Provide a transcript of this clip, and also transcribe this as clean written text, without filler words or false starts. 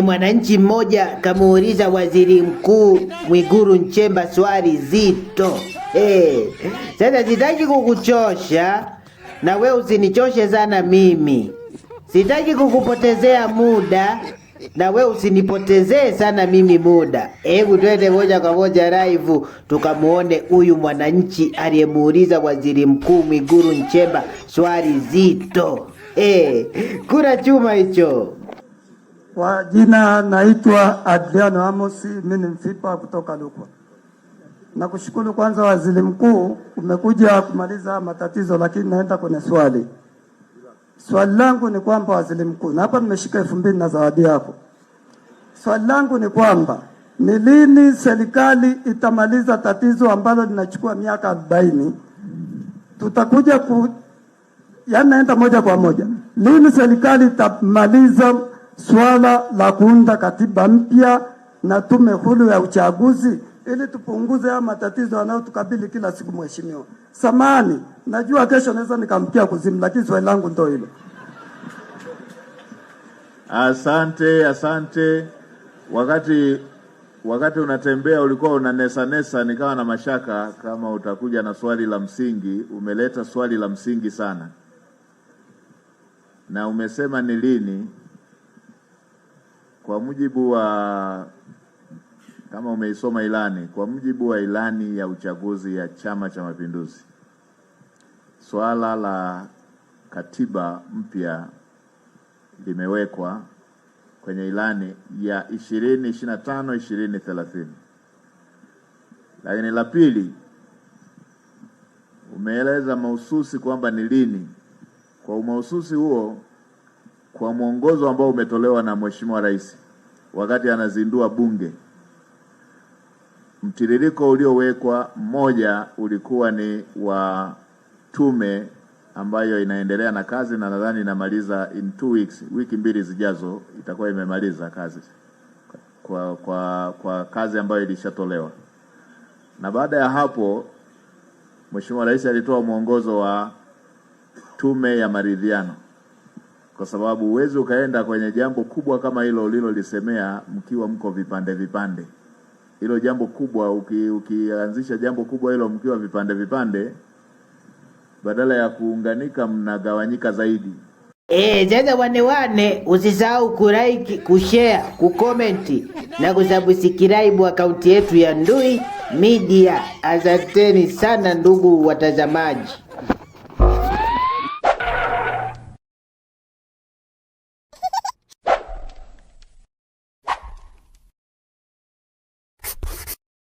Mwananchi mmoja kamuuliza Waziri Mkuu Mwigulu Nchemba swali zito. Sasa sitaki kukuchosha na we usinichoshe sana mimi. Sitaki kukupotezea muda na we usinipotezee sana mimi muda. Hebu twende moja kwa moja live tukamuone huyu mwananchi aliyemuuliza Waziri Mkuu Mwigulu Nchemba swali zito. Kura chuma hicho. Kwa jina naitwa Adriano Amos, mimi ni Mfipa kutoka Rukwa. Nakushukuru kwanza Waziri Mkuu, umekuja kumaliza matatizo, lakini naenda kwenye swali. Swali langu ni kwamba Waziri Mkuu, na hapa nimeshika 2000 na zawadi yako. Swali langu ni kwamba ni lini serikali itamaliza tatizo ambalo linachukua miaka 40? Tutakuja yaani naenda moja kwa moja. Lini serikali itamaliza swala la kuunda katiba mpya na tume huru ya uchaguzi ili tupunguze haya matatizo yanayotukabili kila siku mheshimiwa? Samani, najua kesho naweza nikamkia kuzimu, lakini swali langu ndio hilo. Asante. Wakati unatembea ulikuwa unanesa nikawa na mashaka kama utakuja na swali la msingi. Umeleta swali la msingi sana. Na umesema ni lini? Kwa mujibu wa, kama umeisoma ilani, kwa mujibu wa ilani ya uchaguzi ya Chama cha Mapinduzi, swala la katiba mpya limewekwa kwenye ilani ya 2025-2030. Lakini la pili, umeeleza mahususi kwamba ni lini. Kwa umahususi huo, kwa mwongozo ambao umetolewa na Mheshimiwa Rais wakati anazindua Bunge, mtiririko uliowekwa, mmoja ulikuwa ni wa tume ambayo inaendelea na kazi na nadhani inamaliza in 2 weeks, wiki 2 zijazo itakuwa imemaliza kazi kwa kazi ambayo ilishatolewa. Na baada ya hapo Mheshimiwa Rais alitoa mwongozo wa tume ya maridhiano, kwa sababu huwezi ukaenda kwenye jambo kubwa kama hilo ulilolisemea mkiwa mko vipande. Hilo jambo kubwa, ukianzisha jambo kubwa hilo mkiwa vipande, badala ya kuunganika mnagawanyika zaidi. Sasa wane usisahau kulike, kushare, kucomment na kusubscribe akaunti yetu ya Ndui Media. Asanteni sana ndugu watazamaji.